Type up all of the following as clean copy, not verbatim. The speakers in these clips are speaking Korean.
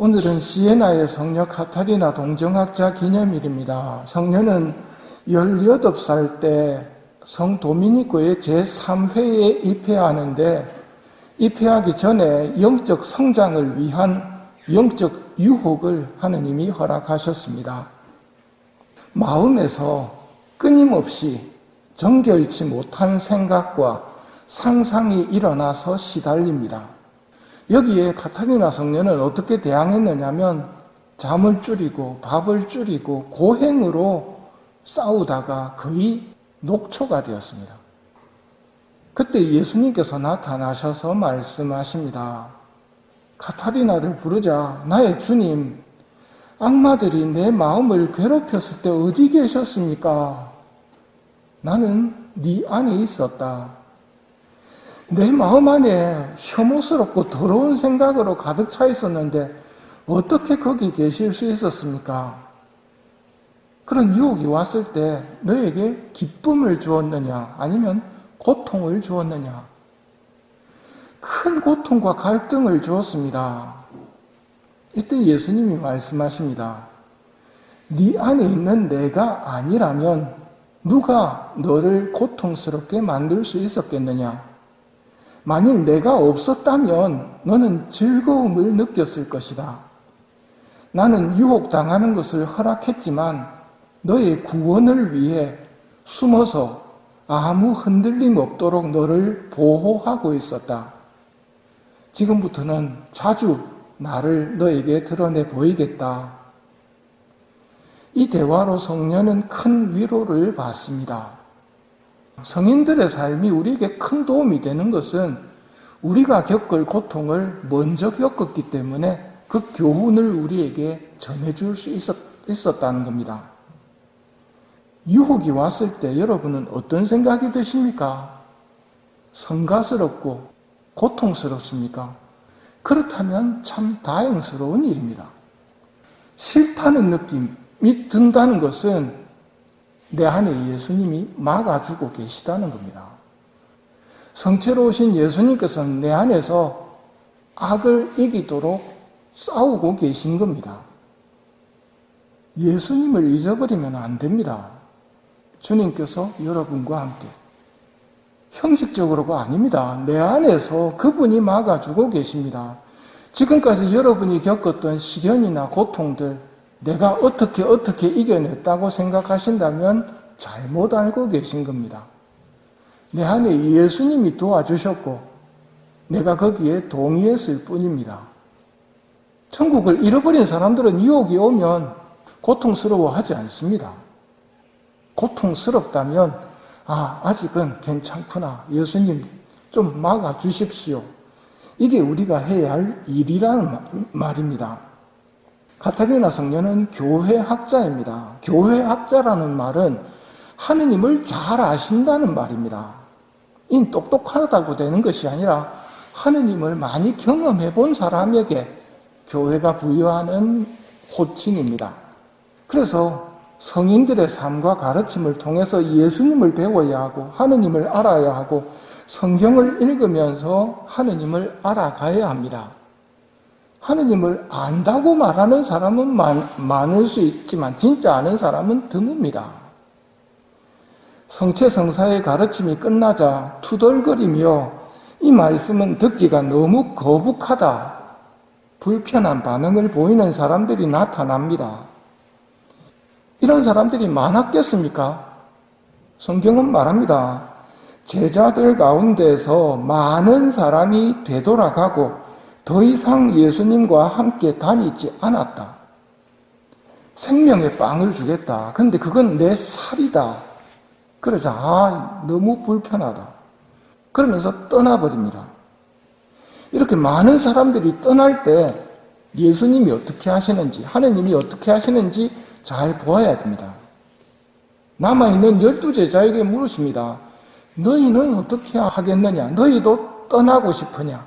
오늘은 시에나의 성녀 카타리나 동정학자 기념일입니다. 성녀는 18살 때 성 도미니코의 제3회에 입회하는데 입회하기 전에 영적 성장을 위한 영적 유혹을 하느님이 허락하셨습니다. 마음에서 끊임없이 정결치 못한 생각과 상상이 일어나서 시달립니다. 여기에 카타리나 성녀는 어떻게 대항했느냐면 잠을 줄이고 밥을 줄이고 고행으로 싸우다가 거의 녹초가 되었습니다. 그때 예수님께서 나타나셔서 말씀하십니다. 카타리나를 부르자 나의 주님, 악마들이 내 마음을 괴롭혔을 때 어디 계셨습니까? 나는 네 안에 있었다. 내 마음 안에 혐오스럽고 더러운 생각으로 가득 차 있었는데 어떻게 거기 계실 수 있었습니까? 그런 유혹이 왔을 때 너에게 기쁨을 주었느냐 아니면 고통을 주었느냐? 큰 고통과 갈등을 주었습니다. 이때 예수님이 말씀하십니다. 네 안에 있는 내가 아니라면 누가 너를 고통스럽게 만들 수 있었겠느냐? 만일 내가 없었다면 너는 즐거움을 느꼈을 것이다. 나는 유혹당하는 것을 허락했지만 너의 구원을 위해 숨어서 아무 흔들림 없도록 너를 보호하고 있었다. 지금부터는 자주 나를 너에게 드러내 보이겠다. 이 대화로 성녀는 큰 위로를 받습니다. 성인들의 삶이 우리에게 큰 도움이 되는 것은 우리가 겪을 고통을 먼저 겪었기 때문에 그 교훈을 우리에게 전해줄 수 있었다는 겁니다. 유혹이 왔을 때 여러분은 어떤 생각이 드십니까? 성가스럽고 고통스럽습니까? 그렇다면 참 다행스러운 일입니다. 싫다는 느낌이 든다는 것은 내 안에 예수님이 막아주고 계시다는 겁니다. 성체로 오신 예수님께서는 내 안에서 악을 이기도록 싸우고 계신 겁니다. 예수님을 잊어버리면 안 됩니다. 주님께서 여러분과 함께. 형식적으로가 아닙니다. 내 안에서 그분이 막아주고 계십니다. 지금까지 여러분이 겪었던 시련이나 고통들, 내가 어떻게 이겨냈다고 생각하신다면 잘못 알고 계신 겁니다. 내 안에 예수님이 도와주셨고 내가 거기에 동의했을 뿐입니다. 천국을 잃어버린 사람들은 유혹이 오면 고통스러워하지 않습니다. 고통스럽다면 아직은 괜찮구나. 예수님 좀 막아주십시오. 이게 우리가 해야 할 일이라는 말입니다. 카타리나 성녀는 교회학자입니다. 교회학자라는 말은 하느님을 잘 아신다는 말입니다. 이 똑똑하다고 되는 것이 아니라 하느님을 많이 경험해 본 사람에게 교회가 부여하는 호칭입니다. 그래서 성인들의 삶과 가르침을 통해서 예수님을 배워야 하고 하느님을 알아야 하고 성경을 읽으면서 하느님을 알아가야 합니다. 하느님을 안다고 말하는 사람은 많을 수 있지만 진짜 아는 사람은 드뭅니다. 성체성사의 가르침이 끝나자 투덜거리며 이 말씀은 듣기가 너무 거북하다, 불편한 반응을 보이는 사람들이 나타납니다. 이런 사람들이 많았겠습니까? 성경은 말합니다. 제자들 가운데서 많은 사람이 되돌아가고 더 이상 예수님과 함께 다니지 않았다. 생명의 빵을 주겠다. 근데 그건 내 살이다. 그러자 너무 불편하다. 그러면서 떠나버립니다. 이렇게 많은 사람들이 떠날 때 예수님이 어떻게 하시는지, 하느님이 어떻게 하시는지 잘 보아야 됩니다. 남아있는 12제자에게 물으십니다. 너희는 어떻게 하겠느냐? 너희도 떠나고 싶으냐?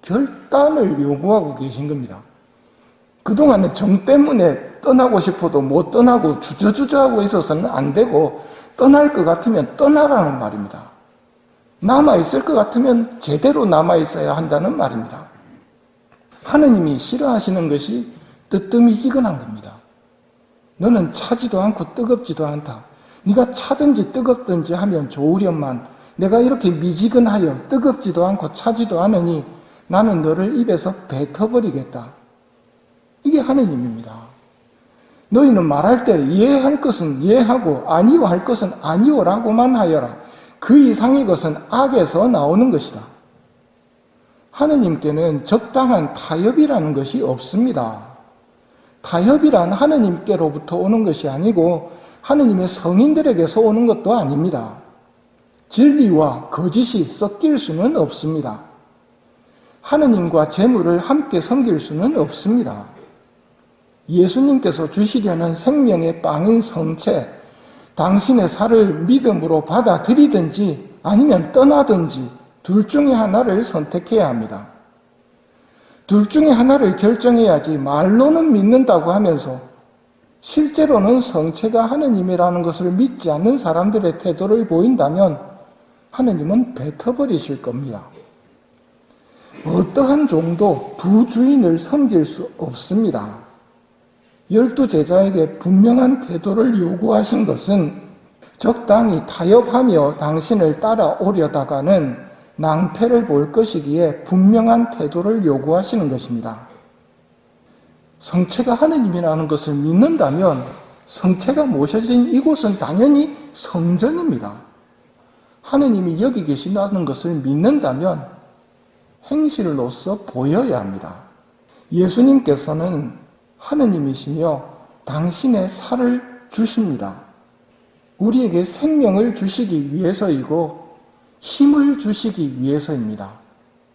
결단을 요구하고 계신 겁니다. 그동안은 정 때문에 떠나고 싶어도 못 떠나고 주저주저하고 있어서는 안 되고 떠날 것 같으면 떠나라는 말입니다. 남아있을 것 같으면 제대로 남아있어야 한다는 말입니다. 하느님이 싫어하시는 것이 뜨뜻미지근한 겁니다. 너는 차지도 않고 뜨겁지도 않다. 네가 차든지 뜨겁든지 하면 좋으련만 내가 이렇게 미지근하여 뜨겁지도 않고 차지도 않으니 나는 너를 입에서 뱉어버리겠다. 이게 하느님입니다. 너희는 말할 때 이해할 것은 이해하고 아니오 할 것은 아니오라고만 하여라. 그 이상의 것은 악에서 나오는 것이다. 하느님께는 적당한 타협이라는 것이 없습니다. 타협이란 하느님께로부터 오는 것이 아니고 하느님의 성인들에게서 오는 것도 아닙니다. 진리와 거짓이 섞일 수는 없습니다. 하느님과 재물을 함께 섬길 수는 없습니다. 예수님께서 주시려는 생명의 빵인 성체, 당신의 살을 믿음으로 받아들이든지 아니면 떠나든지 둘 중에 하나를 선택해야 합니다. 둘 중에 하나를 결정해야지 말로는 믿는다고 하면서 실제로는 성체가 하느님이라는 것을 믿지 않는 사람들의 태도를 보인다면 하느님은 뱉어버리실 겁니다. 어떠한 종도 두 주인을 섬길 수 없습니다. 12 제자에게 분명한 태도를 요구하신 것은 적당히 타협하며 당신을 따라오려다가는 낭패를 볼 것이기에 분명한 태도를 요구하시는 것입니다. 성체가 하느님이라는 것을 믿는다면 성체가 모셔진 이곳은 당연히 성전입니다. 하느님이 여기 계신다는 것을 믿는다면 행실로서 보여야 합니다. 예수님께서는 하느님이시며 당신의 살을 주십니다. 우리에게 생명을 주시기 위해서이고 힘을 주시기 위해서입니다.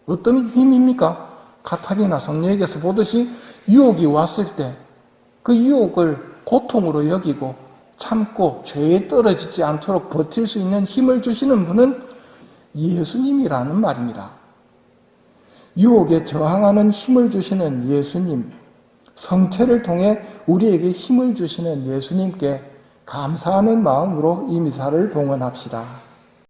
어떤 힘입니까? 가타리나 성녀에게서 보듯이 유혹이 왔을 때 그 유혹을 고통으로 여기고 참고 죄에 떨어지지 않도록 버틸 수 있는 힘을 주시는 분은 예수님이라는 말입니다. 유혹에 저항하는 힘을 주시는 예수님, 성체를 통해 우리에게 힘을 주시는 예수님께 감사하는 마음으로 이 미사를 봉헌합시다.